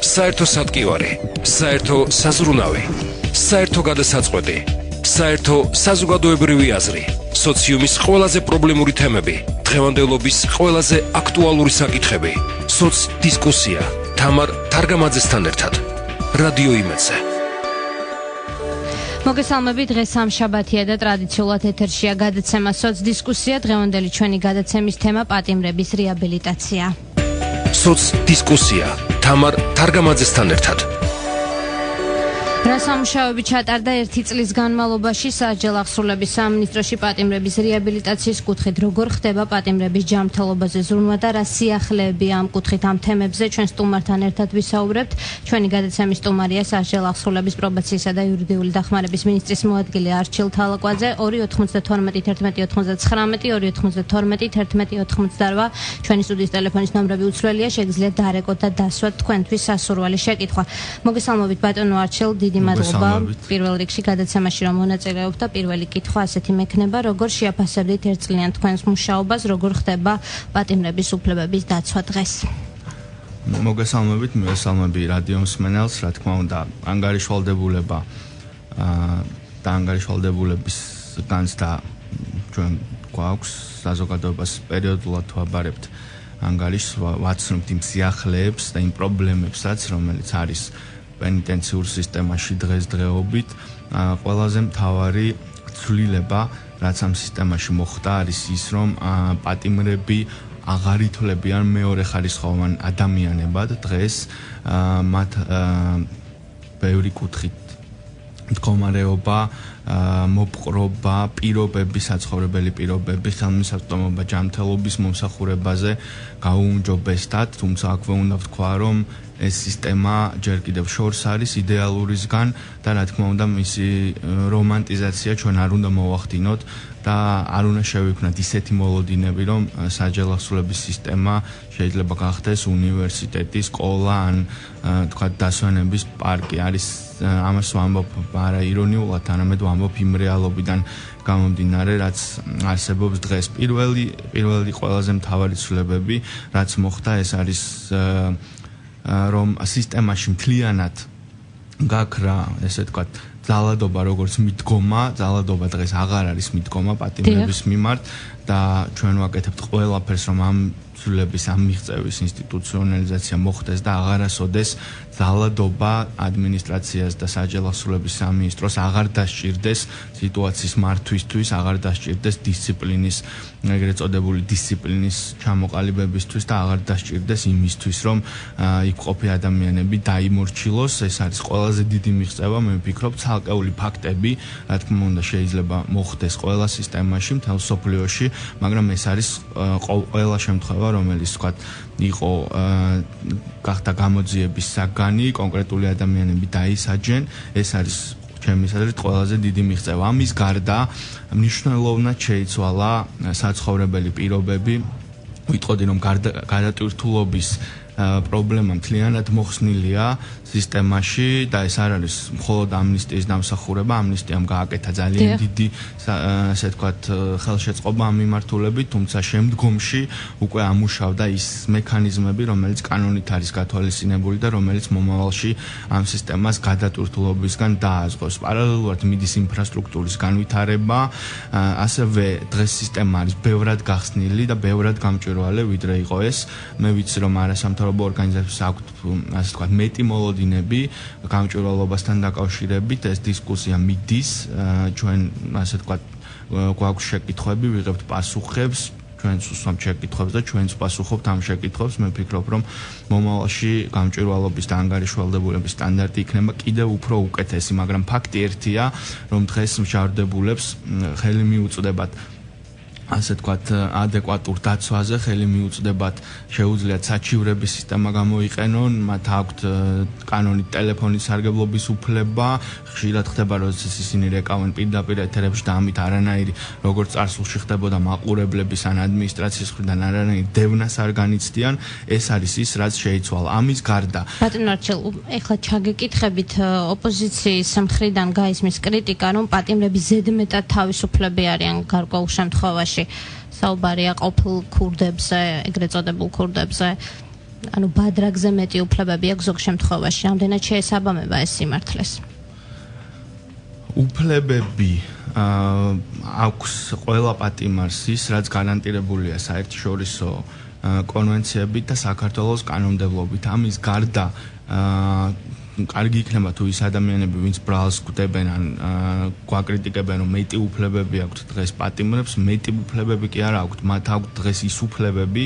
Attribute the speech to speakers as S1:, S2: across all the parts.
S1: საერთო სატკივარი, საერთო საზრუნავი, საერთო გადასაწყვეტი, საერთო საზოგადოებრივი აზრი, სოციუმის ყველაზე პრობლემური თემები, დღევანდელობის ყველაზე აქტუალური საკითხები, სოცდისკუსია, თამარ თარგამაძესთან ერთად, რადიო იმედზე.
S2: მოგესალმებით, დღეს სამშაბათია და ტრადიციულად ეთერშია გადაცემა სოცდისკუსია. დღევანდელი ჩვენი გადაცემის თემა პატიმრების რეაბილიტაცია. სოცდისკუსია, თამარ თარგამაძესთან ერთად. რა სამუშაოები ჩატარდა 1 წლის განმავლობაში სასჯელ აღსრულების სამინისტროში პატიმრების რეაბილიტაციის კუთხით, როგორ ხდება პატიმრების ჯანმრთელობაზე ზრუნვა და რა სიახლეებია ამ კუთხით, ამ თემებზე ჩვენ სტუმართან ერთად ვისაუბრებთ. ჩვენი გადაცემის სტუმარია სასჯელ აღსრულების პრობაციისა და იურიდიული დახმარების მინისტრის მოადგილე არჩილ თალაკვაძე. 292-1192-1188 ჩვენი სტუდიის ტელეფონის ნომრები უცვლელია, შეგიძლიათ დაარეკოთ და დასვათ თქვენთვის სასურველი შეკითხვა. მოგესალმებით ბატონო არჩილ, დიდი მადლობა პირველ რიგში გადაცემაში რომ მონაწილეობთ და პირველი კითხვა ასეთი მექნება, როგორ შეაფასებდით ერთწლიან თქვენს მუშაობას, როგორ ხდება პატიმრების უფლებების დაცვა დღეს?
S3: მოგესალმებით, მოგესალმები რადიო მსმენელს, რა თქმა უნდა, ანგარიშვალდებულება და ანგარიშვალდებულების განცდა ჩვენ გვაქვს საზოგადოებას პერიოდულად ვაბარებთ ანგარიშს, ვაცნობთ იმ სიახლეებს და იმ პრობლემებსაც, რომელიც არის პენიტენციურ სისტემაში დღესდღეობით. ყველაზე მთავარი ცვლილება, რაც ამ სისტემაში მოხდა, არის ის, რომ პატიმრები აღარ ითვლებიან მეორეხარისხოვან ადამიანებად. დღეს მათ ბევრი კუთხით მდგომარეობა, მოპყრობა, პირობები, საცხოვრებელი პირობები, ხელმისაწვდომობა ჯანმრთელობის მომსახურებაზე გაუმჯობესდათ, თუმცა აქვე უნდა ვთქვა, რომ ეს სისტემა ჯერ კიდევ შორს არის იდეალურისგან და რა თქმა უნდა მისი რომანტიზაცია ჩვენ არ უნდა მოვახდინოთ და არ უნდა შევიქმნათ ისეთი მოლოდინები, რომ სასჯელ აღსრულების სისტემა შეიძლება გახდეს უნივერსიტეტი, სკოლა ან თქვა დასვენების პარკი. არის ამას ვამბობ არა ირონიულად, არამედ ვამბობ იმ რეალობიდან გამომდინარე, რაც არსებობს დღეს. პირველი ყველაზე მთავარი ცვლილებები, რაც მოხდა, ეს არის რომ სისტემაში მთლიანად გაქრა, ესე ვთქვათ, ძალადობა როგორც მიდგომა, ძალადობა დღეს აღარ არის მიდგომა პატიმრების მიმართ და ჩვენ ვაკეთებთ ყველაფერს, რომ ამ ცვლილების, ამ მიღწევის ინსტიტუციონალიზაცია მოხდეს და აღარასოდეს ძალადობა ადმინისტრაციას და სასჯელ აღსრულების სამინისტროს აღარ დასჭირდეს სიტუაციის მართვისთვის, აღარ დასჭირდეს დისციპლინის, ეგრეთ წოდებული დისციპლინის ჩამოყალიბებისთვის და აღარ დასჭირდეს იმისთვის, რომ იქ ყოფი ადამიანები დაიმორჩილოს. ეს არის ყველაზე დიდი მიღწევა, მე ვფიქრობ, ცალკეული ფაქტები, რა თქმა უნდა, შეიძლება მოხდეს ყველა სისტემაში, მთელ მსოფლიოში, მაგრამ ეს არის ყველა შემთხვევა, რომელიც თქვა იყო გახდა გამოძიების საგანი, კონკრეტული ადამიანები დაისაჯენ, ეს არის ჩემის აზრით ყველაზე დიდი მიღწევა. ამის გარდა მნიშვნელოვნად შეიცვალა საცხოვრებელი პირობები. ვიტყოდი, რომ გადატვირთულობის პრობლემა მთლიანად მოხსნილია სისტემაში და ეს არ არის მხოლოდ ამნისტიის დამსახურება. ამნისტიამ გააკეთა ძალიან დიდი, ასე ვთქვათ, ხელშეწყობა ამ მიმართულებით, თუმცა შემდგომში უკვე ამუშავდა ის მექანიზმები, რომელიც კანონით არის გათვალისწინებული და რომელიც მომავალში ამ სისტემას გადატვირთულობისგან დააზღავს. პარალელურად მიდის ინფრასტრუქტურის განვითარება, ასევე დღეს სისტემა არის ბევრად გახსნილი და ბევრად გამჭვირვალე, ვიდრე იყო ეს. მე ვიცი, რომ არასამთავრობო ორგანიზაციებს აქვთ, ასე ვთქვათ, მეტი მოლოდინები გამჭვირვალობასთან დაკავშირებით. ეს დისკუსია მიდის, ჩვენ ასე ვთქვათ, გვაქვს შეკითხვები, ვიღებთ პასუხებს, ჩვენც უსვამთ შეკითხვებს და ჩვენც ვპასუხობთ ამ შეკითხვებს. მე ვფიქრობ, რომ მომავალში გამჭვირვალობის და ანგარიშვალდებულების სტანდარტი იქნება კიდევ უფრო უკეთესი, მაგრამ ფაქტი ერთია, რომ დღეს მშავდებულებს ხელი მიუწვდებათ ასე ვთქვათ, ადეკვატურ დაცვაზე, ხელი მიუწვდებათ შეუძლიათ საჩივრების სისტემა გამოიყენონ, მათ აქვთ კანონით ტელეფონის სარგებლობის უფლება, ხშირად ხდება, როდესაც ისინი რეკავენ პირდაპირ ეთერებში და ამით არანაირი, როგორც წარსულში ხდებოდა მაყურებლების ან ადმინისტრაციის მხრიდან არანაირი დევნას არ განიცდიან. ეს არის ის, რაც შეიცვალა. ამის გარდა
S2: ბატონო არჩილ, ეხლა ჩაგეკითხებით ოპოზიციის მხრიდან გაისმის კრიტიკა, რომ პატიმრები ზედმეტად თავისუფლები არიან გარკვეულ შემთხვევაში. საუბარია ყოფილ ქურდებზე, ეგრეთ წოდებულ ქურდებზე. ანუ ბადრაგზე მეტი უფლებები აქვს ზოგ შემთხვევაში, რამდენად შეესაბამება ეს სიმართლეს?
S3: უფლებები აქვს ყველა პატიმარს ის, რაც გარანტირებულია საერთაშორისო კონვენციებით და საქართველოს კანონმდებლობით. ამის გარდა კარგი იქნება თუ ის ადამიანები, ვინც ბრალს გვდებენ ან გვაკრიტიკებენ, რომ მეტი უფლებები აქვთ დღეს პატიმრებს, მეტი უფლებები კი არა აქვთ, მათ აქვთ დღეს ის უფლებები,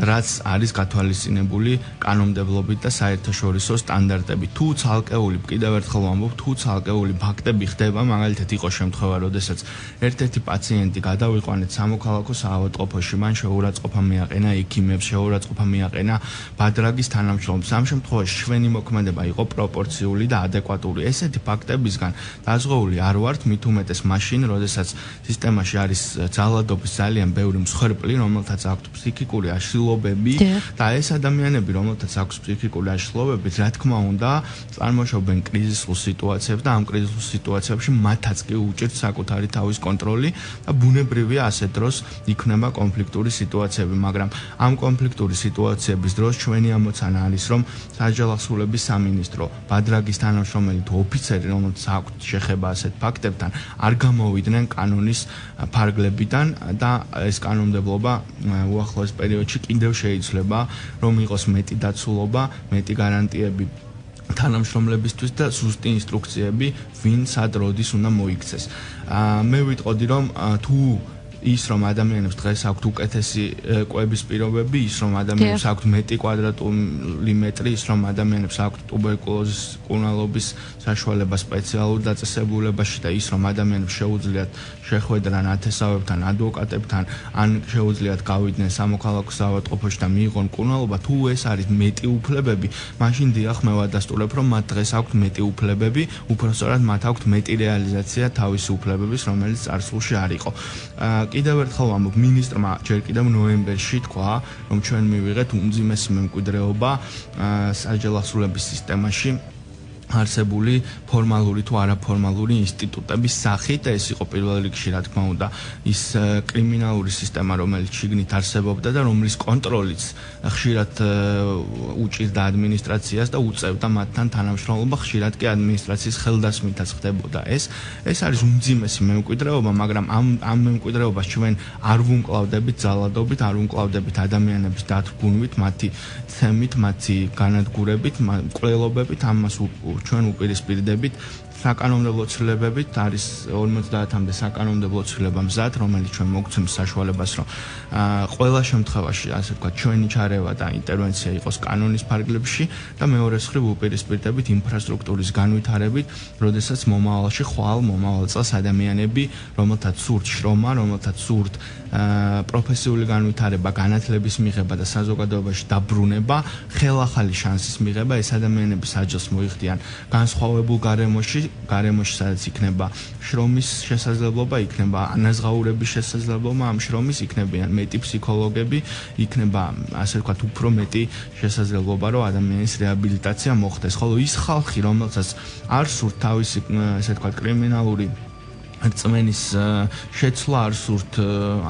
S3: რაც არის გათვალისწინებული კანონმდებლობით და საერთაშორისო სტანდარტებით. თუ ცალკეული, კიდევ ერთხელ ვამბობ, თუ ცალკეული ფაქტები ხდება, მაგალითად იყო შემთხვევა, როდესაც ერთ-ერთი პაციენტი გადავიყვანეთ სამოქალაქო საავადმყოფოში, მან შეურაცხყოფა მიაყენა ექიმებს, შეურაცხყოფა მიაყენა ბადრაგის თანამშრომლებს. ამ შემთხვევაში ჩვენი მოქმედება იყო პროპორციული და ადეკვატური. ესეთი ფაქტებისგან დაზღვეული არ ვართ, მით უმეტეს მაშინ, როდესაც სისტემაში არის ძალადობის ძალიან ბევრი მსხვერპლი, რომელთაც აქვთ ფსიქიკური აშლილობები და ეს ადამიანები, რომელთაც აქვს ფსიქიკური აშლილობები, რა თქმა უნდა, წარმოშობენ კრიზისულ სიტუაციებს და ამ კრიზისულ სიტუაციებში მათაც კი უჭირთ საკუთარი თავის კონტროლი და ბუნებრივია ასეთ დროს იქნება კონფლიქტური სიტუაციები, მაგრამ ამ კონფლიქტური სიტუაციების დროს ჩვენი ამოცანა არის, რომ საჯავახსრულების სამინისტრო ბადრაგის თანამშრომელი თუ ოფიცერი, რომელსაც აქვთ შეხება ასეთ ფაქტებთან, არ გამოვიდნენ კანონის ფარგლებიდან და ეს კანონმდებლობა უახლოეს პერიოდში კიდევ შეიცვლება, რომ იყოს მეტი დაცულობა, მეტი გარანტიები თანამშრომლებისთვის და ზუსტი ინსტრუქციები, ვინ სად როდის უნდა მოიქცეს. მე ვიტყოდი, რომ თუ ის რომ ადამიანებს დღეს აქვთ უკეთესი კვების პირობები, ის რომ ადამიანებს აქვთ მეტი კვადრატული მეტრი, ის რომ ადამიანებს აქვთ ტუბერკულოზის კურნალობის საშუალება სპეციალურ დაწესებულებაში და ის რომ ადამიანებს შეუძლიათ შეხვედრან ათესავებთან, ადვოკატებთან, ან შეუძლიათ გავიდნენ სამოქალაქო საავადმყოფოში და მიიღონ კურნალობა, თუ ეს არის მეტი უფლებები, მაშინ დიახ მე ვადასტურებ, რომ მათ დღეს აქვთ მეტი უფლებები, უпростоრად მათ აქვთ მეტი რეალიზაცია თავისი უფლებების, რომელიც წარსულში არ იყო. კიდევ ერთხელ ვამბობ, მინისტრმა ჯერ კიდევ ნოემბერში თქვა, რომ ჩვენ მივიღეთ უმძიმესი მემკვიდრეობა საჯავახსრულების სისტემაში არსებული ფორმალური თუ არაფორმალური ინსტიტუტების სახით და ეს იყო პირველ რიგში, რა თქმა უნდა, ის კრიმინალური სისტემა, რომელიც შიგნით არსებობდა და რომლის კონტროლიც ხშირად უჭირდა ადმინისტრაციას და უწევდა მათთან თანამშრომლობა, ხშირად კი ადმინისტრაციის ხელდასმითაც ხდებოდა ეს. ეს არის უმძიმესი მემკვიდრეობა, მაგრამ ამ მემკვიდრეობას ჩვენ არ ვუმკლავდებით ძალადობით, არ ვუმკლავდებით ადამიანების დათრგუნვით, მათი ცემით, მათი განადგურებით, მკვლელობებით, ამას ჩვენ უპირისპირდებით საკანონმდებლო ცვლილებებით. არის 50-მდე საკანონმდებლო ცვლილება მზად, რომელიც ჩვენ მოგცემს საშუალებას, რომ ყველა შემთხვევაში, ასე ვთქვათ, ჩვენი ჩარევა და ინტერვენცია იყოს კანონის ფარგლებში და მეორე მხრივ უპირისპირდებით ინფრასტრუქტურის განვითარებით, როდესაც მომავალში მომავალ წელს ადამიანები, რომელთაც სურთ შრომა, რომელთაც სურთ პროფესიული განვითარება, განათლების მიღება და საზოგადოებაში დაბრუნება, ხელახალი შანსის მიღება, ეს ადამიანები საჯელს მოიხდიან განსხვავებულ გარემოში, სადაც იქნება შრომის შესაძლებლობა, იქნება ანაზღაურების შესაძლებლობა ამ შრომის, იქნებიან მეტი ფსიქოლოგები, იქნება, ასე ვთქვათ, უფრო მეტი შესაძლებლობა, რომ ადამიანის რეაბილიტაცია მოხდეს. ხოლო ის ხალხი, რომელსაც არ სურთ თავისი, ასე ვთქვათ, კრიმინალური რწმენის შეცვლა, არ სურთ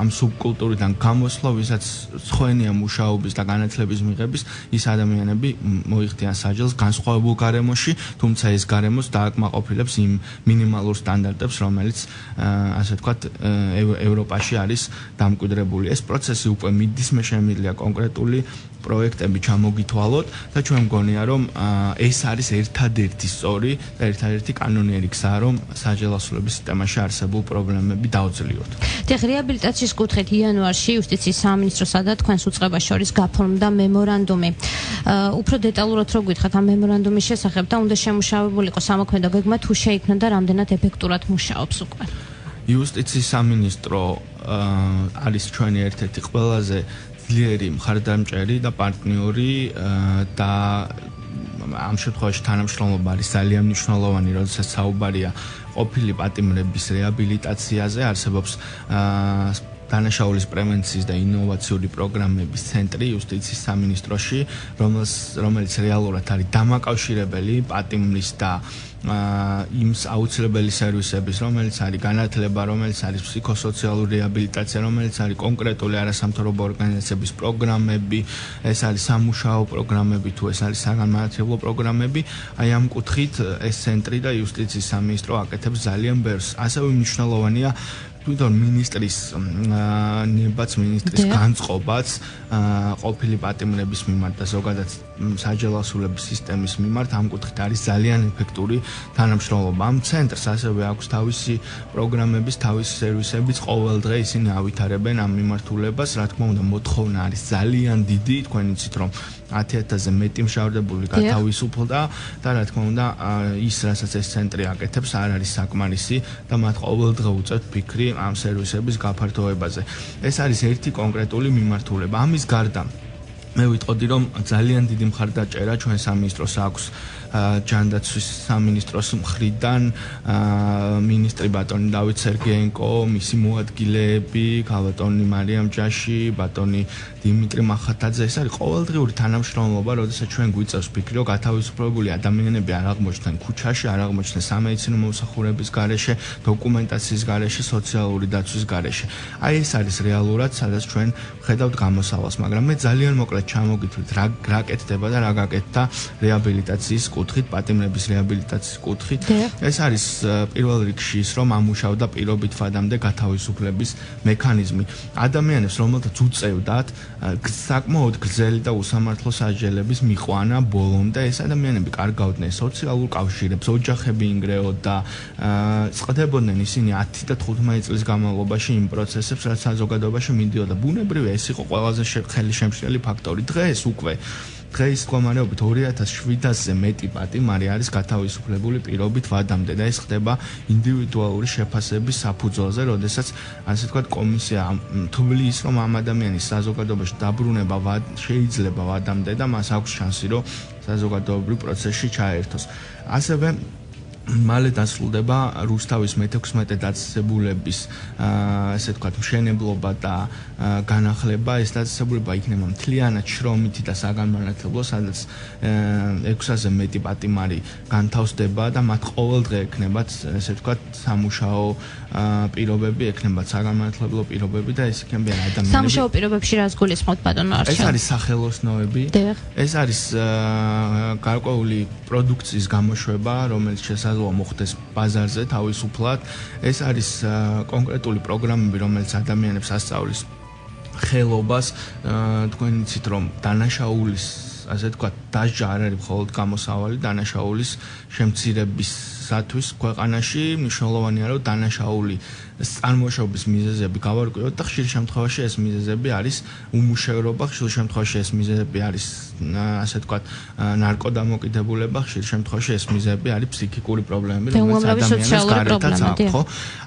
S3: ამ სუბკულტურიდან გამოსვლა, ვისაც სხვენია მუშაობის და განათლების მიღების, ის ადამიანები მოიხდიან საჯელს განსხვავებულ გარემოში, თუმცა ეს გარემოც დააკმაყოფილებს იმ მინიმალურ სტანდარტებს, რომელიც ასე ვთქვათ, ევროპაში არის დამკვიდრებული. ეს პროცესი უკვე მიდის, მე შემიძლია კონკრეტული პროექტები ჩამოგითვალოთ და ჩვენ მგონია, რომ ეს არის ერთადერთი სწორი და ერთადერთი კანონიერი გზა, რომ საჯელოსნობის სისტემაში არსებულ პრობლემები დავძლიოთ.
S2: დიახ, რეაბილიტაციის კუთხით იანვარში იუსტიციის სამინისტროსა და თქვენს უწყებას შორის გაფორმდა მემორანდუმი. უფრო დეტალურად რო გითხრათ ამ მემორანდუმის შესახებ და უნდა შემუშავებულიყო სამოქმედო გეგმა, თუ შეიქმნა და რამდენად ეფექტურად მუშაობს უკვე.
S3: იუსტიციის სამინისტრო არის ჩვენი ერთ-ერთი ყველაზე ძლიერი მხარდამჭერი და პარტნიორი და ამ შემთხვევაში თანამშრომლობა არის ძალიან მნიშვნელოვანი, როდესაც საუბარია ყოფილი პატიმრების რეაბილიტაციაზე, არსებობს დანაშაულის პრევენციის და ინოვაციური პროგრამების ცენტრი იუსტიციის სამინისტროში, რომელიც რეალურად არის დამაკავშირებელი პატიმრის და იმ აუცილებელი სერვისების, რომელიც არის განათლება, რომელიც არის ფსიქოსოციალური რეაბილიტაცია, რომელიც არის კონკრეტული არასამთავრობო ორგანიზაციების პროგრამები, ეს არის სამუშაო პროგრამები თუ ეს არის საგანმანათლებლო პროგრამები, აი ამ კუთხით ეს ცენტრი და იუსტიციის სამინისტრო აკეთებს ძალიან ბევრს. ასევე მნიშვნელოვანია თვითონ მინისტრის ნებაც, მინისტრის განწყობაც ყოფილი პატიმრების მიმართ და ზოგადად საჯარო ასულების სისტემის მიმართ ამ კუთხით არის ძალიან ეფექტური თანამშრომლობა. ამ ცენტრს ასევე აქვს თავისი პროგრამების, თავისი სერვისებიც, ყოველდღე ისინი ავითარებენ ამ მიმართულებას, რა თქმა უნდა, მოთხოვნა არის ძალიან დიდი, თქვენ იცით რომ 10,000-ზე მეტი მშავდებული გათავისუფლდა და რა თქმა უნდა ის რასაც ეს ცენტრი აკეთებს არ არის საკმარისი და მათ ყოველდღე უწევთ ფიქრი ამ სერვისების გაფართოებაზე. ეს არის ერთი კონკრეტული მიმართულება. ამის გარდა მე ვიტყოდი რომ ძალიან დიდი მხარდაჭერა ჩვენ სამინისტროს აქვს ჯანდაცვის სამინისტროს მხრიდან მინისტრი ბატონი დავით სერგეენკო, მისი მოადგილეები, ბატონი მარიამ ჯაში, ბატონი დიმიტრი მახათაძე, ეს არის ყოველდღიური თანამშრომლობა, როდესაც ჩვენ გვიწევს ფიქრი, რომ გათავისუფლებული ადამიანები არ აღმოჩნდნენ ქუჩაში, არ აღმოჩნდნენ სამედიცინო მომსახურების გარეშე, დოკუმენტაციის გარეშე, სოციალური დაცვის გარეშე. აი ეს არის რეალურად, სადაც ჩვენ ვხედავთ გამოსავალს, მაგრამ მე ძალიან მოკლედ ჩამოგითვლით, რა კეთდება და რა გაკეთდა რეაბილიტაციის კუთხით, პატიმრების რეაბილიტაციის კუთხით. ეს არის პირველ რიგში ის, რომ ამუშავდა პირობით ვადამდე გათავისუფლების მექანიზმი. ადამიანებს, რომელთაც უწევდათ საკმაოდ გრძელი და უსამართლო სასჯელების მიყვანა ბოლომდე, ეს ადამიანები კარგავდნენ სოციალურ კავშირებს, ოჯახები ინგრეოდა, წყდებოდნენ ისინი 10 და 15 წლის განმავლობაში იმ პროცესებს, რაც საზოგადოებაში მიდიოდა. ბუნებრივია, ეს იყო ყველაზე ხელშემშლელი ფაქტორი. დღეს უკვე დღეის მდგომარეობით 2700-ზე მეტი პატიმარი არის გათავისუფლებული პირობით ვადამდე და ეს ხდება ინდივიდუალური შეფასების საფუძველზე, როდესაც ასე ვთქვათ კომისია თვლის, რომ ამ ადამიანის საზოგადოებაში დაბრუნება შეიძლება ვადამდე და მას აქვს შანსი, რომ საზოგადოებრივ პროცესში ჩაერთოს. ასევე მალე დასრულდება რუსთავის მე-16 დაწესებულების ესე ვთქვათ მშენებლობა და განახლება. ეს დაწესებულება იქნება მთლიანად შრომითი და საგანმანათლებლო, სადაც 600-ზე მეტი პატიმარი განთავსდება და მათ ყოველდღე ექნებათ ესე ვთქვათ სამუშაო პირობები, ექნებათ საგანმანათლებლო პირობები და ეს იქნებიან ადამიანები.
S2: სამუშაო პირობებში რას გულისხმობთ ბატონო არჩევ?
S3: ეს არის სახელოსნოები. ეს არის გარკვეული პროდუქციის გამოშვება, რომელიც მოხდეს ბაზარზე თავისუფლად. ეს არის კონკრეტული პროგრამები, რომელიც ადამიანებს ასწავლის ხელობას. თქვენ იცით რომ დანაშაულის, ასე ვთქვათ, დასჯა არ არის მხოლოდ გამოსავალი, დანაშაულის შემცირებისათვის ქვეყანაში მნიშვნელოვანია, რომ დანაშაული წარმოშობის მიზეზები გავარკვიოთ და ხშირ შემთხვევაში ეს მიზეზები არის უმუშევრობა, ხშირ შემთხვევაში ეს მიზეზები არის ასე ვთქვათ ნარკოდამოკიდებულება, ხშირ შემთხვევაში ეს მიზეზები არის ფსიქიკური პრობლემები, რომელიც ადამიანს გარეთაც აქვს, ხო?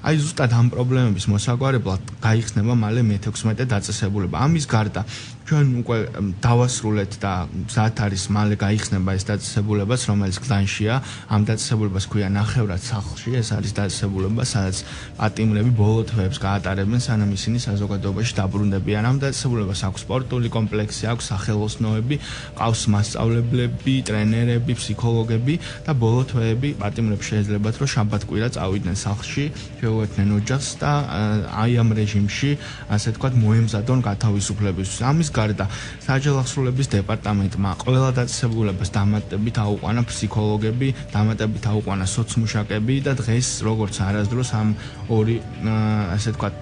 S3: აი ზუსტად ამ პრობლემების მოსაგვარებლად გაიხსნება მალე მე-16 დაწესებულება. ამის გარდა ჩვენ უკვე დავასრულეთ და მზად არის მალე გაიხსნება ეს დაწესებულებაც, რომელიც გლანშია. ამ დაწესებულებას ქვია ნახევრად სახლში, ეს არის დაწესებულება, სადაც პატიმრები ბოლო თვეებს გაატარებენ, სანამ ისინი საზოგადოებაში დაბრუნდებიან. ამ დაწესებულებას აქვს სპორტული კომპლექსი, აქვს სახელოსნოები, ყავს მასწავლებლები, ტრენერები, ფსიქოლოგები და ბოლო თვეები პატიმრებს შეეძლებათ, რომ შაბათ-კვირა წავიდნენ სახლში, შეუერთდნენ ოჯახს და აი ამ რეჟიმში, ასე ვთქვათ, მოემზადონ გათავისუფლებისთვის. ამის გარდა საჯარო ახსრულების დეპარტამენტმა ყველა დაწესებულებას დამატებით აუყვანა ფსიქოლოგები, დამატებით აუყვანა სოციმუშაკები და დღეს როგორც არასდროს ამ ორი ასე ვთქვათ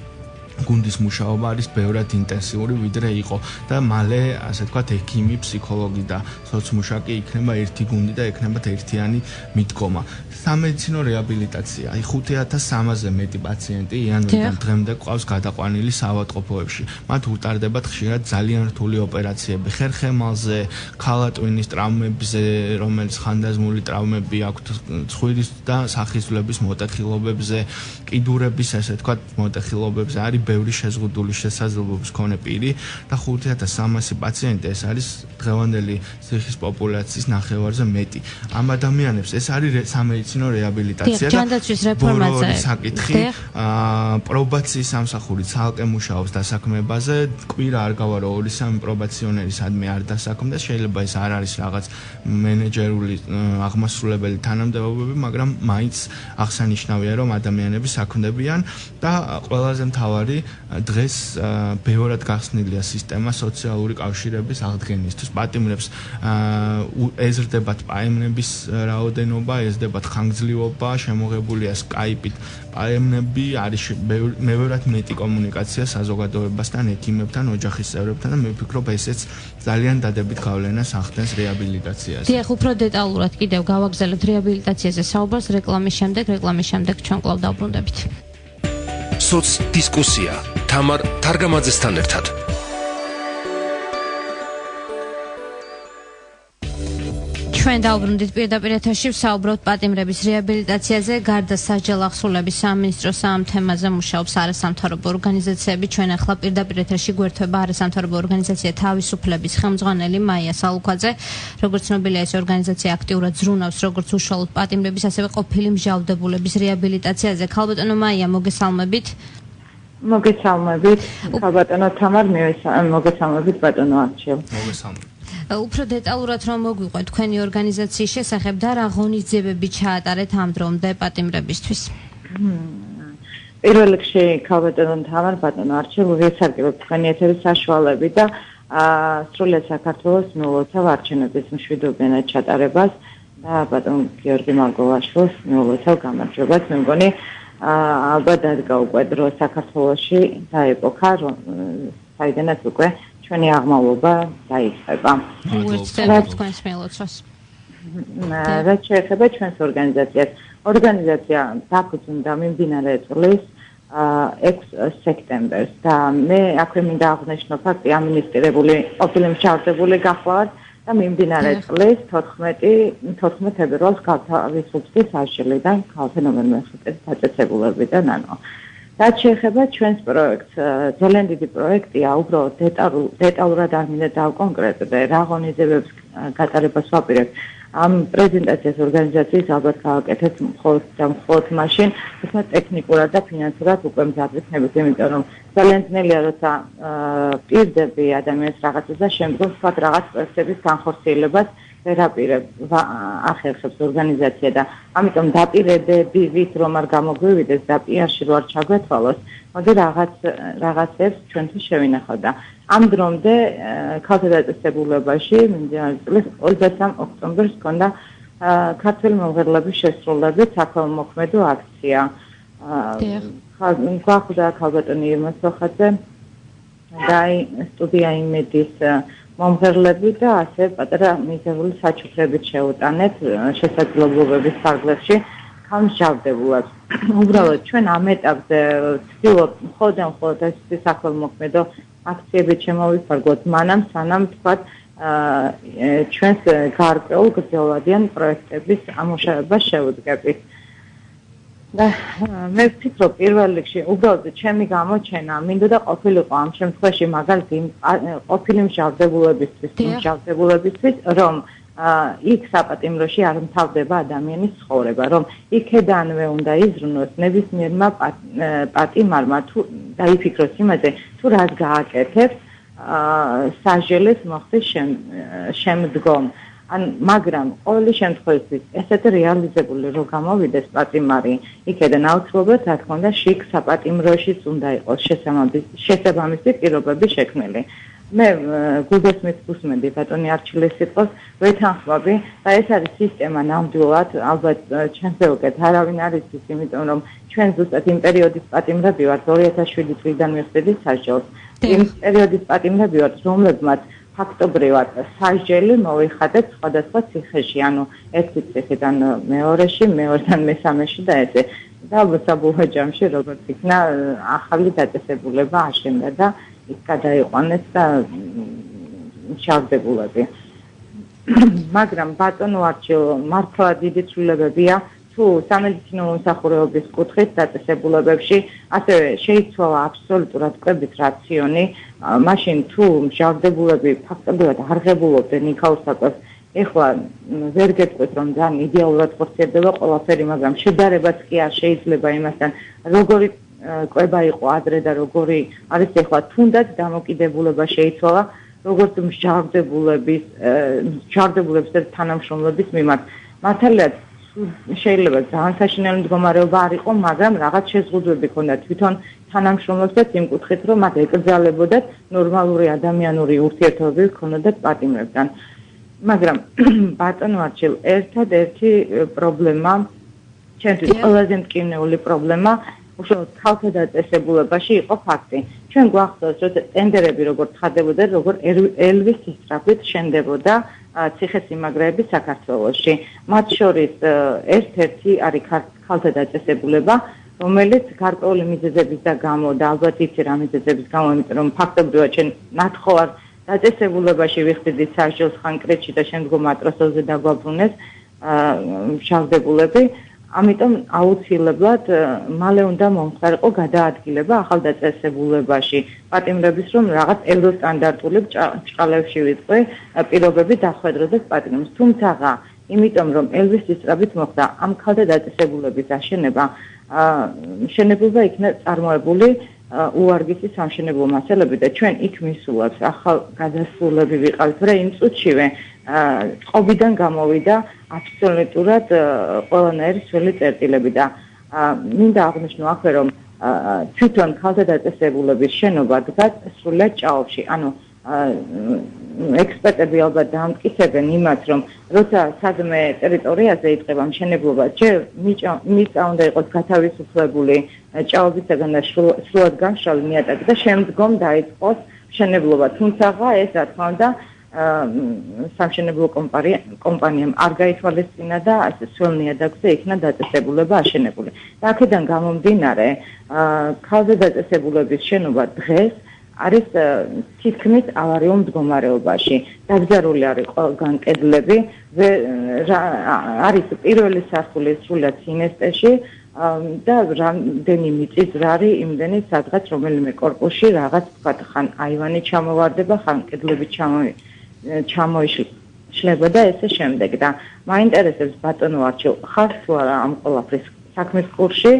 S3: გუნდის მუშაობა არის ბევრად ინტენსიური ვიდრე იყო და მალე ასე ვთქვათ ექიმი, ფსიქოლოგი და სოციმუშაკი იქნება ერთი გუნდი და ექნებათ ერთიანი მიდგომა. სამედიცინო რეაბილიტაცია. აი 5300-ზე მეტი პაციენტი იანვრიდან დღემდე ყავს გადაყვანილი საავადმყოფოებში. მათ უტარდებათ ხშირად ძალიან რთული ოპერაციები ხერხემალზე, ქალატვინის ტრავმებზე, რომელიც ხანდაზმული ტრავმები აქვთ, ცხვირის და სახისვლების მოტეხილობებზე, კიდურების ასე ვთქვათ მოტეხილობებზე. არის ბევრი შეზღუდული შესაძლებლობის მქონე პირი და 5300 პაციენტი ეს არის დღევანდელი სიხის პოპულაციის ნახევარზე მეტი. ამ ადამიანებს ეს არის სამედიცინო რეაბილიტაცია და
S2: ჯანდაცვის რეფორმაზე
S3: საკითხი პრობაციის სამსახური ცალკე მუშაობს დასაქმებაზე, კვირა არ გავარო 2-3 პრობაციონერი სადმე არ დასაქმდა, შეიძლება ეს არ არის რაღაც მენეჯერული აღმასრულებელი თანამდებობები, მაგრამ მაინც აღსანიშნავია რომ ადამიანები საქმდებიან და ყველაზე მთავარი დღეს ბევრად გახსნილია სისტემა სოციალური კავშირების აღდგენისთვის. პატიმრებს ეზრდებათ პაემნების რაოდენობა, ეზრდებათ ხანგრძლივობა, შემოღებულია Skype-ით პაემნები, არის ბევრად მეტი კომუნიკაცია საზოგადოებასთან, ექიმებთან, ოჯახის წევრებთან და მე ვფიქრობ ესეც ძალიან დადებით გავლენას ახდენს რეაბილიტაციაზე.
S2: დიახ, უფრო დეტალურად კიდევ გავაგზავნებთ რეაბილიტაციაზე საუბარს რეკლამის შემდეგ ჩვენ კვლავ დავბრუნდებით.
S1: სოც დისკუსია თამარ თარგამაძესთან ერთად.
S2: ჩვენ დავბრუნდით პირდაპირ ეთერში ვსაუბრობთ პატიმრების რეაბილიტაციაზე. გარდა სასჯელ ახსრულების სამინისტროს ამ თემაზე მუშაობს არასამთავრობო ორგანიზაციები. ჩვენ ახლა პირდაპირ ეთერში გვერდება არასამთავრობო ორგანიზაცია თავისუფლების ხელმძღვანელი მაია სალუქვაძე. როგორც ცნობილია, ეს ორგანიზაცია აქტიურად ზრუნავს როგორც უშუალოდ პატიმრების, ასევე ყოფილი მსჯავრდებულების რეაბილიტაციაზე. ქალბატონო მაია, მოგესალმებით.
S4: მოგესალმებით. ქალბატონო თამარ, მოგესალმებით ბატონო არჩილ.
S3: მოგესალმებით.
S2: უფრო დეტალურად რომ მოგვიყვეთ თქვენი ორგანიზაციის შესახებ და რა ღონისძიებები ჩაატარეთ ამ დრომდე პატიმრებისთვის?
S4: პირველ რიგში ქალბატონო თამარ, ბატონო არჩილ, ვისარგებლობთ თქვენი ეთერის საშუალებით და სრულად საქართველოს მეულოცავ არჩევნების მშვიდობიანად ჩატარებას და ბატონ გიორგი მარგოვაშვილს მეულოცავ გამარჯვებას. მე მგონი ალბათ დადგა უკვე დრო საქართველოში და ეპოქა, საიდანაც უკვე ჩვენი აღმავლობა დაიწყება.
S2: უერთდებთ თქვენს მელოცვას.
S4: რაც შეეხება ჩვენს ორგანიზაციას, ორგანიზაცია დაფუძნდა მიმდინარე წლის 6 სექტემბერს და მე აქვე მინდა აღნიშნო ფაქტი, ამინისტრირებული ყოფილი მსჯავრდებული გახლავართ და მიმდინარე წლის 14 ფებრუარს გავთავისუფლდი სასჯელიდან ქალთა ნომერ 1 დაწესებულებიდან ანუ რაც შეეხება ჩვენს პროექტს, ძალიან დიდი პროექტია, უბრალოდ დეტალურად არ მინდა დავკონკრეტდე, რა ღონისძიებებს გატარებას ვაპირებ. ამ პრეზენტაციას ორგანიზაციის ალბათ გავაკეთეთ მხოლოდ მაშინ, როცა ტექნიკურად და ფინანსურად უკვე მზად ვიქნებით, იმიტომ რომ ძალიან ძნელია, როცა პირდები ადამიანს რაღაცას და შემდგომ სხვა რაღაც პროექტების განხორციელებას ვერაპირებ ახერხებს ორგანიზაცია და ამიტომ დაპირებებით რომ არ გამოგვივიდეს და პიარში რო არ ჩაგვეთვალოს, მოდი რაღაცებს ჩვენთვის შევინახოთ და ამ დრომდე ქალთა დაწესებულებაში მიმდინარე წლის 23 ოქტომბერს ჰქონდა ქართველი მომღერლების შესრულებით საქველმოქმედო აქცია. გვახვდა ქალბატონი ირმა სოხაძე და სტუდია იმედის მომღერლები და ასე პატარა მიზერული საჩუქრებით შეუტანეთ შესაძლებლობების ფარგლებში ხალხმსჯავრდებულებს. უბრალოდ ჩვენ ამ ეტაპზე ვცდილობთ მხოლოდ ეს საქველმოქმედო აქციებით შემოვიფარგლოთ მანამ სანამ თქვათ ჩვენს გარკვეულ გრძელვადიან პროექტების ამუშავებას შევუდგებით. და მე ვფიქრობ პირველ რიგში უბრალოდ ჩემი გამოჩენა მინდოდა ყოფილიყო ამ შემთხვევაში მაგალითი ყოფილი მსჯავრდებულებისთვის რომ იქ საპატიმროში არ მთავრდება ადამიანის ცხოვრება, რომ იქედანვე უნდა იზრუნოს ნებისმიერმა პატიმარმა თუ დაიფიქროს იმაზე თუ რას გააკეთებს სასჯელის მოხდის შემდგომ. მაგრამ ყოველი შემთხვევაში ესეთი რეალიზებული რო გამოვიდეს პატიმარი, იქედან აუცილებლად რა თქმა უნდა შიგ საპატიმროშიც უნდა იყოს შესაბამისი პირობები შექმნილი. მე გულდესმით ვუსმენდი ბატონი არჩილის სიტყვას, ვეთანხმები და ეს არის სისტემა ნამდვილად, ალბათ ჩვენზე უკეთ არავინ არ იცის, იმიტომ რომ ჩვენ ზუსტად იმ პერიოდის პატიმრები ვართ 2007 წლიდან მივხვდით სასჯელს. იმ პერიოდის პატიმრები ვართ, რომლებმაც ფაქტობრივად სასჯელი მოვიხადეთ სხვადასხვა ციხეში, ანუ ერთი ციხიდან მეორეში, მეორედან მესამეში და ესე. და საბოლოო ჯამში როგორც იქნა ახალი დაწესებულება აშენდა და იქ გადაიყვანეს და მშავდებულები. მაგრამ ბატონო არჩილ მართლა დიდი ცვლილებებია თუ სამედიცინო მომსახურეობის კუთხით დაწესებულებებში ასევე შეიცვალა აბსოლუტურად კვების რაციონი, მაშინ თუ მჟავდებულები ფაქტობრივად არ ღებულობდნენ იქაურ საკვებს, ეხლა ვერ გეტყვით რომ ძალიან იდეალურად ხორციელდება ყველაფერი, მაგრამ შედარებაც კი არ შეიძლება იმასთან, როგორი კვება იყო ადრე და როგორი არის ეხლა, თუნდაც დამოკიდებულება შეიცვალა როგორც მსჯავრდებულების და თანამშრომლების მიმართ. მართალია შეიძლება ძალიან საშინელი მდგომარეობა არ იყო, მაგრამ რაღაც შეზღუდვები ჰქონდა თვითონ თანამშრომლებსაც იმ კუთხით, რომ მათ ეკრძალებოდათ ნორმალური ადამიანური ურთიერთობები ჰქონოდათ პატიმრებთან. მაგრამ ბატონო არჩილ, ერთადერთი პრობლემა, ჩვენთვის ყველაზე მტკივნეული პრობლემა უშუალოდ ქალთა დაწესებულებაში იყო ფაქტი. ჩვენ გვახსოვს, რომ ტენდერები როგორ ცხადდებოდა, როგორ ელვის სისწრაფით შენდებოდა ციხესიმაგრეები საქართველოში. მათ შორის ერთ-ერთი არის ქალთა დაწესებულება, რომელიც გარკვეული მიზეზების გამო და ალბათ იცი რა მიზეზების გამო, იმიტომ რომ ფაქტობრივად ჩვენ ნათხოვარ დაწესებულებაში ვიხდიდით სასჯელს ხანკრეთში და შემდგომ მატროსოვზე დაგვაბრუნეს მშავდებულები. ამიტომ აუცილებლად მალე უნდა მომხდარიყო გადაადგილება ახალ დაწესებულებაში პატიმრების, რომ რაღაც ევროსტანდარტული ბრჭყალებში ვიწყო პირობები დახვედროდეს პატიმრებს. თუმცა, იმიტომ რომ ელვის სისწრაფით მოხდა ამ ქალთა დაწესებულების აშენება, მშენებლობა იქნა წარმოებული უვარგისი სამშენებლო მასალები და ჩვენ იქ მისულებს ახალ გადასულები ვიყავით, რა იმ წუთშივე წყობიდან გამოვიდა აბსოლუტურად ყველანაირი სველი წერტილები და მინდა აღნიშნო აქვე, რომ თვითონ ქალთა დაწესებულების შენობა დგას სრულად ჭაობში. ანუ ექსპერტები ალბათ დაამტკიცებენ იმას, რომ როცა სადმე ტერიტორიაზე იწყება მშენებლობა, ჯერ მიწა უნდა იყოს გათავისუფლებული ჭაობისაგან და სრულად გამშრალი ნიადაგი და შემდგომ დაიწყოს მშენებლობა. თუმცა ეს რა თქმა უნდა სამშენებლო კომპანიამ არ გაითვალისწინა და სრულ ნიადაგზე იქნა დაწესებულება აშენებული. და აქედან გამომდინარე, ქალთა დაწესებულების შენობა დღეს არის თითქმის ავარიულ მდგომარეობაში. დაბზარული არის ყველგან კედლები, არის პირველი სართული სრულად სინესტეში და რამდენი მიწისძვრარი იმდენი სადღაც რომელიმე კორპუსში რაღაც თქვათ ხან აივანი ჩამოვარდება, ხან კედლები ჩამოიშლება და ესე შემდეგ. და მაინტერესებს ბატონო არჩილ, ხარ თუ არა ამ ყველაფრის საქმის კურსში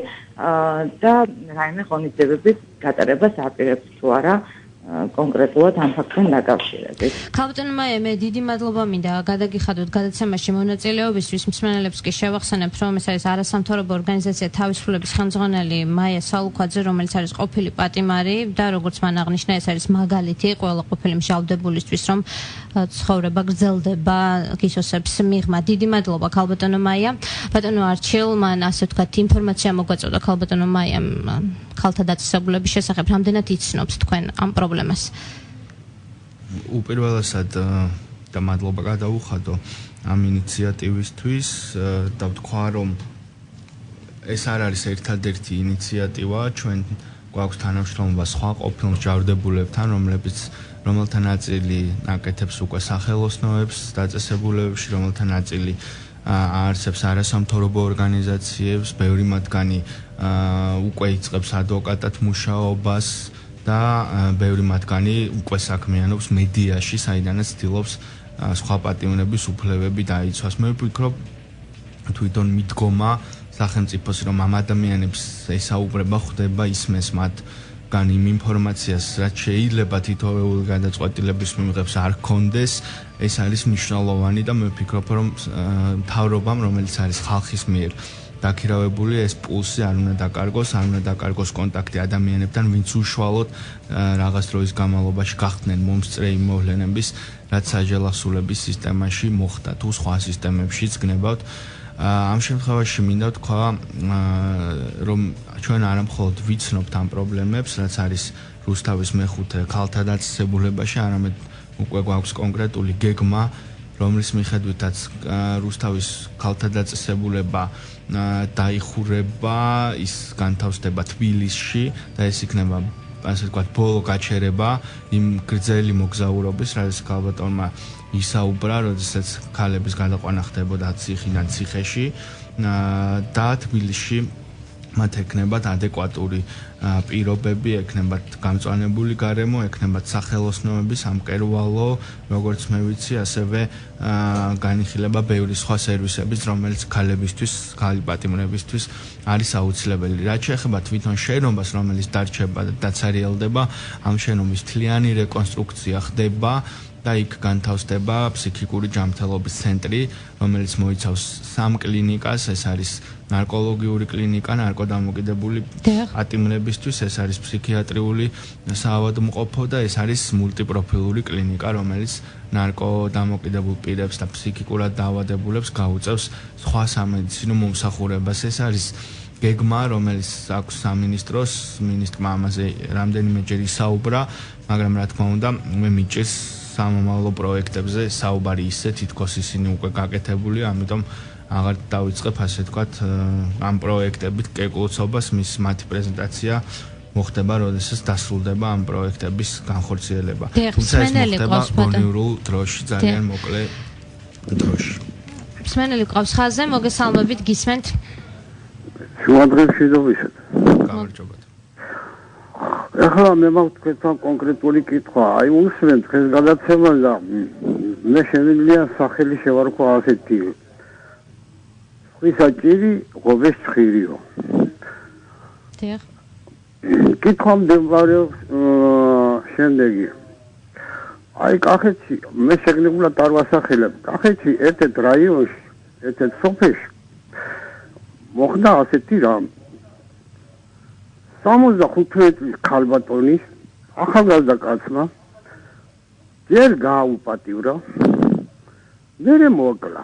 S4: და რაიმე ღონისძიებების გატარებას აპირებს თუ არა კონკრეტულად ამ ფაქტთან დაკავშირებით.
S2: ქალბატონო მაია, მე დიდი მადლობა მინდა გადაგიხადოთ გადაცემაში მონაწილეობისთვის. მსმენელებს კი შევახსენებთ, რომ ეს არის არასამთავრობო ორგანიზაცია თავისუფლების ხელმძღვანელი მაია სალუქვაძე, რომელიც არის ყოფილი პატიმარი და როგორც მან აღნიშნა, ეს არის მაგალითი ყველა ყოფილი მჟავდებულისთვის, რომ ცხოვრება გრძელდება გისოსებს მიღმა. დიდი მადლობა ქალბატონო მაია. ბატონო არჩილ, მან ასე ვთქვათ ინფორმაცია მოგვაწოდა ქალბატონო მაიამ ქალთა დაწესებულების შესახებ, რამდენად იცნობს თქვენ ამ პრობლემას?
S3: უპირველესად და მადლობა გადაუხადო ამ ინიციატივისთვის და ვთქვა, რომ ეს არ არის ერთადერთი ინიციატივა, ჩვენ გვაქვს თანამშრომლობა სხვა ყოფილ მსჯავრდებულებთან, რომელთა ნაწილი აკეთებს უკვე სახელოსნოებს დაწესებულებებში, რომელთა ნაწილი არსებს არასამთავრობო ორგანიზაციებს, ბევრი მათგანი უკვე იწყებს ადვოკატად მუშაობას და ბევრი მათგანი უკვე საქმიანობს მედიაში, საიდანაც ცდილობს სხვა პატიმრების უფლებები დაიცვას. მე ვფიქრობ, თვითონ მიდგომა სახელმწიფოს, რომ ამ ადამიანებს ესაუბრება, ხვდება, ისმენს მათგან იმ ინფორმაციას, რაც შეიძლება თითოეული გადაწყვეტილების მიღებს არ ქონდეს, ეს არის მნიშვნელოვანი და მე ვფიქრობ, რომ მთავრობამ, რომელიც არის ხალხის მიერ დაქირავებული, ეს პულსი არ უნდა დაკარგოს კონტაქტი ადამიანებთან, ვინც უშუალოდ რაღაც დროის განმავლობაში გახდნენ მომსწრე იმ მოვლენების, რაც საჯელახსულების სისტემაში მოხდა, თუ სხვა სისტემებშიც გნებავთ. ამ შემთხვევაში მინდა ვთქვა, რომ ჩვენ არა მხოლოდ ვიცნობთ ამ პრობლემებს, რაც არის რუსთავის მეხუთე ქალთა დაწესებულებაში, არამედ უკვე გვაქვს კონკრეტული გეგმა, რომლის მიხედვითაც რუსთავის ქალთა დაწესებულება დაიხურება, ის განთავსდება თბილისში და ეს იქნება ასე ვთქვათ, ბოლო გაჩერება იმ გრძელი მოგზაურობის, რაც ქალბატონმა ისაუბრა, როდესაც ქალების გადაყვანა ხდებოდა ციხიდან ციხეში და თბილისში მათ ექნებათ ადეკვატური პირობები, ექნებათ გამწვანებული გარემო, ექნებათ სახელოსნოები, სამკერვალო, როგორც მე ვიცი, ასევე განიხილება ბევრი სხვა სერვისების, რომელიც ქალებისთვის, ქალი პატიმრებისთვის არის აუცილებელი. რაც შეეხება თვითონ შენობას, რომელიც დარჩება და დაცარიელდება, ამ შენობის მთლიანი რეკონსტრუქცია ხდება და იქ განთავსდება ფსიქიკური ჯანმრთელობის ცენტრი, რომელიც მოიცავს 3 კლინიკას, ეს არის ნარკოლოგიური კლინიკა, ნარკოდამოკიდებული პატიმრებისთვის, ეს არის ფსიქიატრიული საავადმყოფო და ეს არის მულტიპროფილური კლინიკა, რომელიც ნარკოდამოკიდებულ პირებს და ფსიქიკურად დაავადებულებს გაუწევს სხვა სამედიცინო მომსახურებას. ეს არის გეგმა, რომელიც აქვს სამინისტროს, მინისტრმა ამაზე რამდენიმეჯერ ისაუბრა, მაგრამ რა თქმა უნდა, მე მიჭირს სამომავლო პროექტებზე საუბარი ისე თითქოს ისინი უკვე გაკეთებულია, ამიტომ აღარ დავიწყებ ასე ვთქვათ ამ პროექტებით კეკლუცობას, მათი პრეზენტაცია მოხდება, როდესაც დასრულდება ამ პროექტების განხორციელება.
S2: თუმცა ეს
S3: მოხდება გონიურულ დროში, ძალიან მოკლე დროში.
S2: მსმენელი ყავს ხაზზე, მოგესალმებით, გისმენთ.
S5: შუადღეს შედობისად.
S3: გამარჯობათ.
S5: ახლა მე მაქვს თქვენთან კონკრეტული კითხვა. აი უსმენ დღეს გადაცემა და მე შემიძლია სახელი შევარქვა ასეთი. ხისაჭირი ღობეს ცხირიო.
S2: დიახ.
S5: კითხვა მდებარეობს შემდეგი. აი კახეთში მე შეგნებულად არ ვასახელებ. კახეთში ერთ-ერთ რაიონში, ერთ-ერთ სოფელში მოხდა ასეთი რამ. 65 წლის ქალბატონის ახალგაზრდა კაცმა ჯერ გააუპატიურა, მერე მოკლა.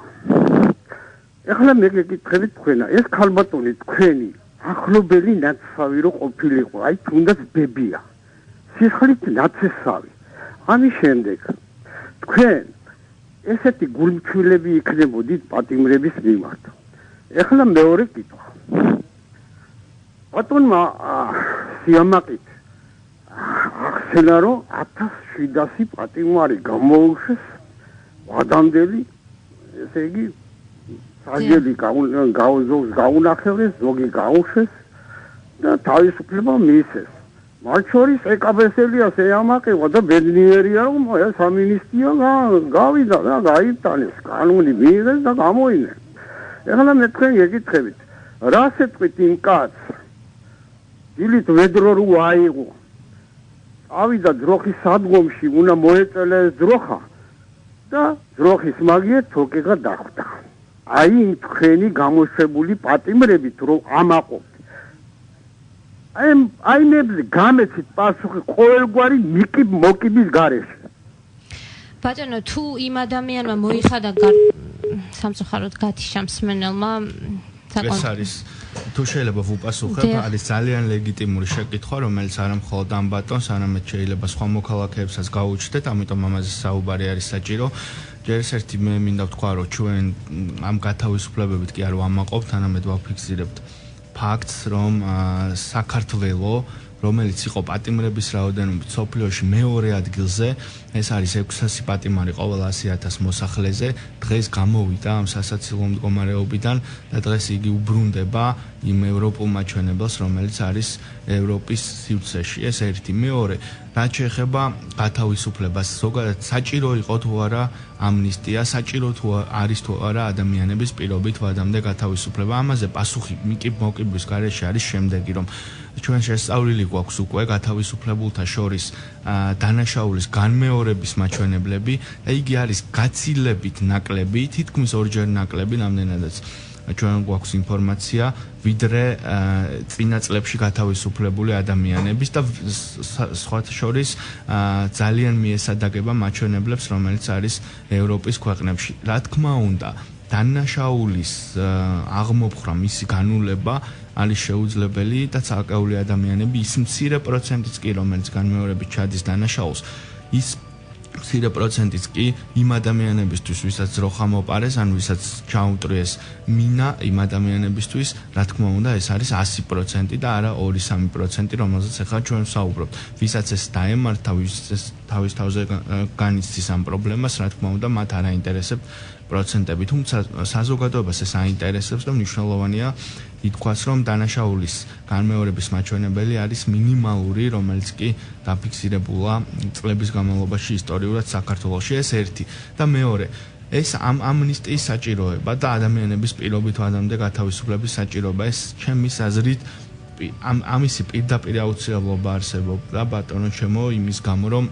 S5: ეხლა მე გეკითხებით თქვენა, ეს ქალბატონი თქვენი ახლობელი ნაცსავი რო ყოფილიყო, აი თუნდაც ბებია. სისხლით ნაცესავი. ამის შემდეგ თქვენ ესეთი გულმჩვილები იქნებოდით პატიმრების მიმართ. ეხლა მეორე კითხვა. ბატონმა სიამაყით ახსენა რომ 1700 პატიმარი გამოუშვეს ვადამდელი, ესე იგი საჯელი გაუნახეს, ზოგი გაუშვეს და თავისუფლება მიიღეს. მათ შორის ეკაბესელია სიამაყევა და ბედნიერია რომ ეს სამინისტრია გავიდა და გაიტანეს, კანონი მიიღეს და გამოინეს. ეხლა მე თქვენ გეკითხებით, რას ეთქვით იმ კაცს? დილით ვედრო რო აიღო. ავიდა ძროხის სადგომში, უნდა მოეწელეს ძროხა და ძროხის მაგიერ თოკეღა დახვდა. აი იმ თქვენი გამოშვებული პატიმრებით რო ამაყობთ. აი მე გამეცით პასუხი ყოველგვარი მოკიბის გარეშე.
S2: ბატონო, თუ იმ ადამიანმა მოიხადა სამწუხაროდ გათიშა მსმენელმა
S3: ეს არის თუ შეიძლება ვუპასუხებ, არის ძალიან ლეგიტიმური შეკითხვა, რომელიც არა მხოლოდ ამ ბატონს, არამედ შეიძლება სხვა მოქალაქეებსაც გაუჩნდეთ, ამიტომ ამაზე საუბარი არის საჭირო. ჯერ ერთი მე მინდა ვთქვა, რომ ჩვენ ამ გათავისუფლებებით კი არ ვამაყობთ, არამედ ვაფიქსირებთ ფაქტს, რომ საქართველო, რომელიც იყო პატიმრების რაოდენობით სოფლიოში მეორე ადგილზე, ეს არის 600 პატიმარი ყოველ 100,000 მოსახლეზე, დღეს გამოვიდა ამ სასაცილო მდგომარეობიდან და დღეს იგი უბრუნდება იმ ევროპულ მაჩვენებელს, რომელიც არის ევროპის სივრცეში. ეს ერთი. მეორე, რაც შეეხება გათავისუფლებას, ზოგადად საჭირო იყო თუ არა ამნისტია, საჭირო თუ არის თუ არა ადამიანების პირობით ვადამდე გათავისუფლება. ამაზე პასუხი მოკიბის გარეშე არის შემდეგი, რომ ჩვენ შესწავლილი გვაქვს უკვე გათავისუფლებულთა შორის დანაშაულის განმეორების მაჩვენებლები და იგი არის გაცილებით ნაკლები, თითქმის ორჯერ ნაკლები, რამდენადაც ჩვენ გვაქვს ინფორმაცია, ვიდრე წინა წლებში გათავისუფლებული ადამიანების და სხვათა შორის ძალიან მიესადაგება მაჩვენებლებს, რომელიც არის ევროპის ქვეყნებში. რა თქმა უნდა, დანაშაულის აღმოფხვრა, მისი განულება არის შეუძლებელი და ცალკეული ადამიანები, ის მცირე პროცენტიც კი, რომელიც განმეორებით ჩადის დანაშაულს, ის მცირე პროცენტიც კი იმ ადამიანებისთვის, ვისაც ძროხა მოპარეს, ან ვისაც ჩაუტრიეს მინა, იმ ადამიანებისთვის, რა თქმა უნდა, ეს არის 100% და არა 2-3%, რომელზეც ახლა ჩვენ ვსაუბრობთ. ვისაც ეს დაემართა, ვისაც თავის თავზე განიცდის ამ პრობლემას, რა თქმა უნდა, მათ არ აინტერესებს პროცენტები, თუმცა საზოგადოებას ეს აინტერესებს და მნიშვნელოვანია ითქვას, რომ დანაშაულის განმეორების მაჩვენებელი არის მინიმალური, რომელიც კი დაფიქსირებულა წლების განმავლობაში ისტორიულად საქართველოში. ეს ერთი და მეორე, ეს ამნისტიის საჭიროება და ადამიანების პირობით ვადამდე გათავისუფლების საჭიროება, ეს ჩემის აზრით ამისი პირდაპირ აუცილებლობა არსებობდა ბატონო ჩემო იმის გამო, რომ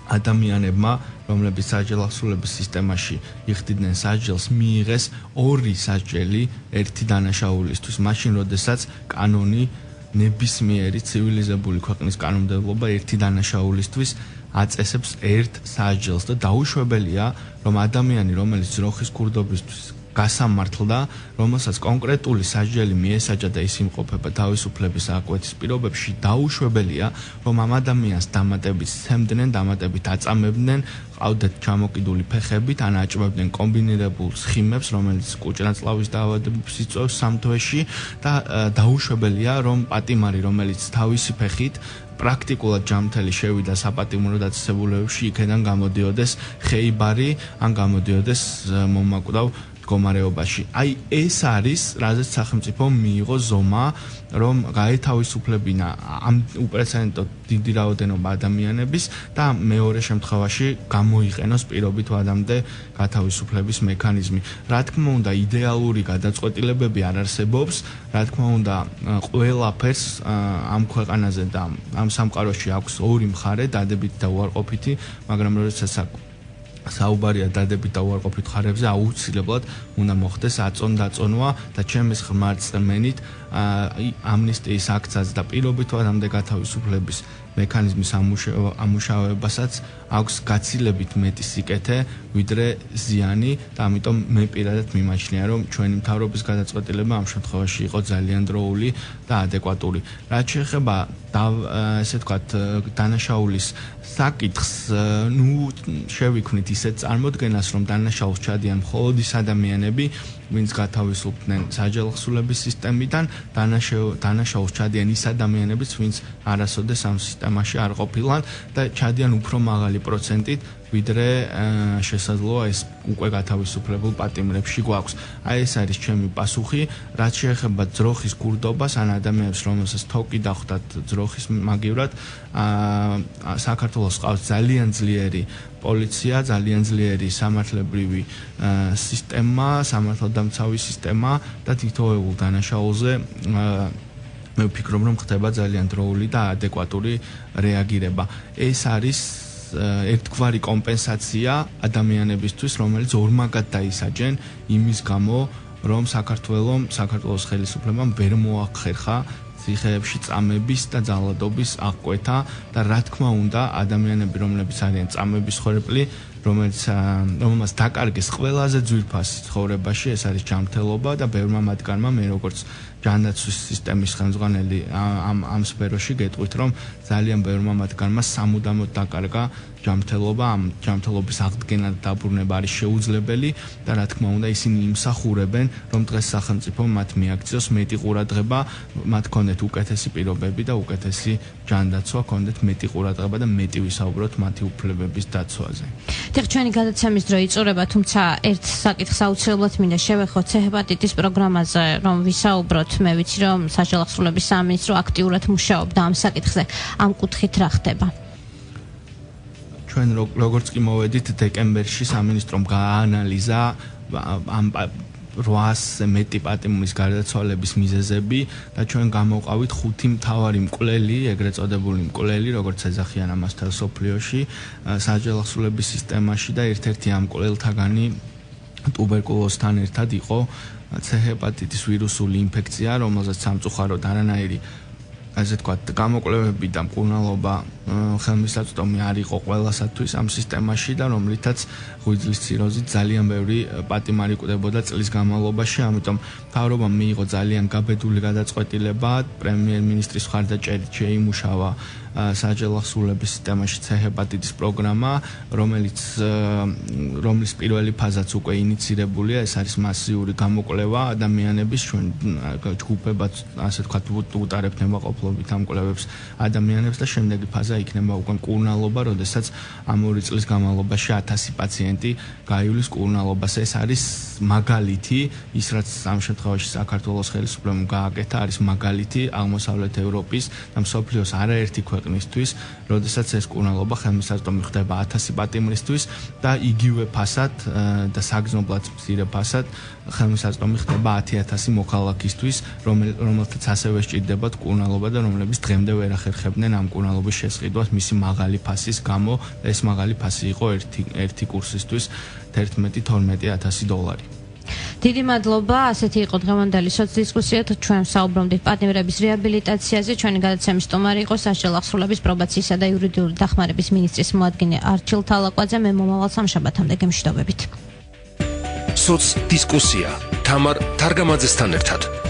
S3: ადამიანებმა, რომლებიც საჯელო აღსრულების სისტემაში იხდიდნენ საჯელს, მიიღეს 2 საჯელი ერთი დანაშაულისთვის, მაშინ როდესაც კანონი ნებისმიერი ცივილიზებული ქვეყნის კანონმდებლობა ერთი დანაშაულისთვის აწესებს ერთ საჯელს და დაუშვებელია, რომ ადამიანი, რომელიც ძროხის ქურდობისთვის გასამართლდა, რომელსაც კონკრეტული საჯელი მიესაჯა და ის იმყოფება თავისუფლების აკვეთის პირობებში, დაუშვებელია, რომ ამ ადამიანს დამატებით სცემდნენ, დამატებით აწამებდნენ, ყავდათ ჩამოკიდული ფეხებით, ან აჭმევდნენ კომბინირებულ სხიმებს, რომელიც კუჭნაწლავის დაავადებას იწვევს 3 თვეში და დაუშვებელია, რომ პატიმარი, რომელიც თავისი ფეხით პრაქტიკულად ჯამთელი შევიდა საპატიმრო დაწესებულებებში, იქიდან გამოდიოდეს ხეიბარი, ან გამოდიოდეს მომაკვდავ მდგომარეობაში. აი ეს არის, რაზეც სახელმწიფომ მიიღო ზომა, რომ გაეთავისუფლებინა ამ უპრეცედენტოდ დიდი რაოდენობა ადამიანების და მეორე შემთხვევაში გამოიყენოს პირობით ვადამდე გათავისუფლების მექანიზმი. რა თქმა უნდა, იდეალური გადაწყვეტილებები არ არსებობს, რა თქმა უნდა, ყველაფერს ამ ქვეყანაზე და ამ სამყაროში აქვს 2 მხარე, დადებითი და უარყოფითი, მაგრამ როდესაც საუბარია დადებით და უარყოფით მხარეებზე, აუცილებლად უნდა მოხდეს აწონ-დაწონვა და ჩემის ღრმად წმენით ამნისტიის აქტსაც და პირობით ვადამდე გათავისუფლების მექანიზმის ამუშავებასაც აქვს გაცილებით მეტი სიკეთე, ვიდრე ზიანი და ამიტომ მე პირადად მიმაჩნია, რომ ჩვენი მთავრობის გადაწყვეტილება ამ შემთხვევაში იყო ძალიან დროული და ადეკვატური. რაც შეეხება ესე ვთქვათ, დანაშაულის საკითხს, შევიქმნით ისეთ წარმოდგენას, რომ დანაშაულს ჩადიან მხოლოდ ის ადამიანები, ვინც გათავისუფლდნენ საჯელო აღსრულების სისტემიდან, დანაშაულს ჩადიან ის ადამიანებიც, ვინც არასოდეს ამ სისტემაში არ ყოფილან და ჩადიან უფრო მაღალი პროცენტით, ვიდრე შესაძლოა ეს უკვე გათავისუფლებულ პატიმრებში გვაქვს. აი ეს არის ჩემი პასუხი, რაც შეეხება ძროხის ქურდობას ან ადამიანებს, რომელსაც თოკი დახვდათ ძროხის მაგივრად, საქართველოს ყავს ძალიან ძლიერი პოლიცია, ძალიან ძლიერი სამართლებრივი სისტემა, სამართალდამცავი სისტემა და თითოეულ დანაშაულზე მე ვფიქრობ, რომ ხდება ძალიან დროული და ადეკვატური რეაგირება. ეს არის ერთგვარი კომპენსაცია ადამიანებისთვის, რომელიც ორმაგად დაისაჯენ იმის გამო, რომ საქართველოს ხელისუფლებამ ვერ მოახერხა ციხეებში წამების და ძალადობის აღკვეთა და რა თქმა უნდა, ადამიანები, რომლებიც არიან წამების ხორეპლი, რომელმაც დაკარგეს ყველაზე ძვირფასი ცხოვრებაში, ეს არის ჯანმრთელობა და ბევრმა მათგანმა მე როგორც ჯანდაცვის სისტემის ხელმძღვანელი ამ სფეროში გეტყვით, რომ ძალიან ბევრმა მათგანმა სამუდამოდ დაკარგა ჯანმრთელობა, ამ ჯანმრთელობის აღდგენა და დაბრუნება არის შეუძლებელი და რა თქმა უნდა ისინი იმსახურებენ, რომ დღეს სახელმწიფო მათ მიაქციოს მეტი ყურადღება, მათ ქონდეთ უკეთესი პირობები და უკეთესი ჯანდაცვა, ქონდეთ მეტი ყურადღება და მეტი ვისაუბროთ მათი უფლებების დაცვაზე.
S2: დიახ, ჩვენი გადაცემის დრო იწურება, თუმცა ერთ საკითხს აუცილებლად მინდა შევეხოთ ჰეპატიტის პროგრამაზე, რომ ვისაუბროთ. მე ვიცი, რომ საჯელო აღსრულების სამინისტრო აქტიურად მუშაობდა ამ საკითხზე. ამ კუთხით რა ხდება?
S3: ჩვენ როგორც კი მოვედით დეკემბერში სამინისტრომ გააანალიზა ამ 800-ზე მეტი პატიმრის გარდაცვალების მიზეზები და ჩვენ გამოვყავით 5 მთავარი მკვლელი, ეგრეთ წოდებული მკვლელი, როგორც ეძახიან ამას თელ სოფლიოში, საჯელო აღსრულების სისტემაში და ერთ-ერთი ამ მკვლელთაგანი ტუბერკულოზთან ერთად იყო C-ჰეპატიტის ვირუსული ინფექცია, რომელზეც სამწუხაროდ არანაირი ასე ვთქვათ, გამოკვლევები და მკურნალობა ხელმისაწვდომი არ იყო ყველასათვის ამ სისტემაში და რომლითაც ღვიძლის ციროზით ძალიან ბევრი პატიმარი კვდებოდა წლის განმავლობაში, ამიტომ მთავრობამ მიიღო ძალიან გაბედული გადაწყვეტილება, პრემიერ-მინისტრის მხარდაჭერით შეიმუშავა საჯარო ახსულების სისტემაში C-ჰეპატიტის პროგრამა, რომლის პირველი ფაზაც უკვე ინიცირებულია, ეს არის მასიური გამოკვლევა ადამიანების ჩვენ ჯგუფებად, ასე ვთქვათ, უტარებთ ნებაყოფლობით ამ კვლევებს ადამიანებს და შემდეგი ფაზა იქნება უკვე მკურნალობა, როდესაც ამ 2 წლის განმავლობაში 1000 პაციენტი გაივლის მკურნალობას. ეს არის მაგალითი, ის რაც ამ შემთხვევაში საქართველოს ხელისუფლებამ გააკეთა, არის მაგალითი აღმოსავლეთ ევროპის და მსოფლიოს არაერთი ქვეყნისთვის, როდესაც ეს მკურნალობა ხელმისაწვდომი ხდება 1000 პატიმრისთვის და იგივე ფასად და საგრძნობლად მცირე ფასად ხელმისაწვდომი ხდება 10000 მოქალაქისთვის, რომელთაც ასევე სჭირდებათ მკურნალობა და რომლებიც დღემდე ვერ ახერხებდნენ ამ მკურნალობის შესყიდვას მისი მაღალი ფასის გამო. ეს მაღალი ფასი იყო ერთი კურსისთვის $11-12,000.
S2: დიდი მადლობა, ასეთი იყო დღევანდელი სოცდისკუსია, ჩვენ საუბრობდით პატიმრების რეაბილიტაციაზე. ჩვენი გადაცემის სტუმარი იყო სასჯელ ახსრულების პრობაციისა და იურიდიული დახმარების მინისტრის მოადგილე არჩილ თალაკვაძე. მე მომავალ სამშაბათამდე გემშვიდობებით.
S1: სოცდისკუსია თამარ თარგამაძესთან ერთად.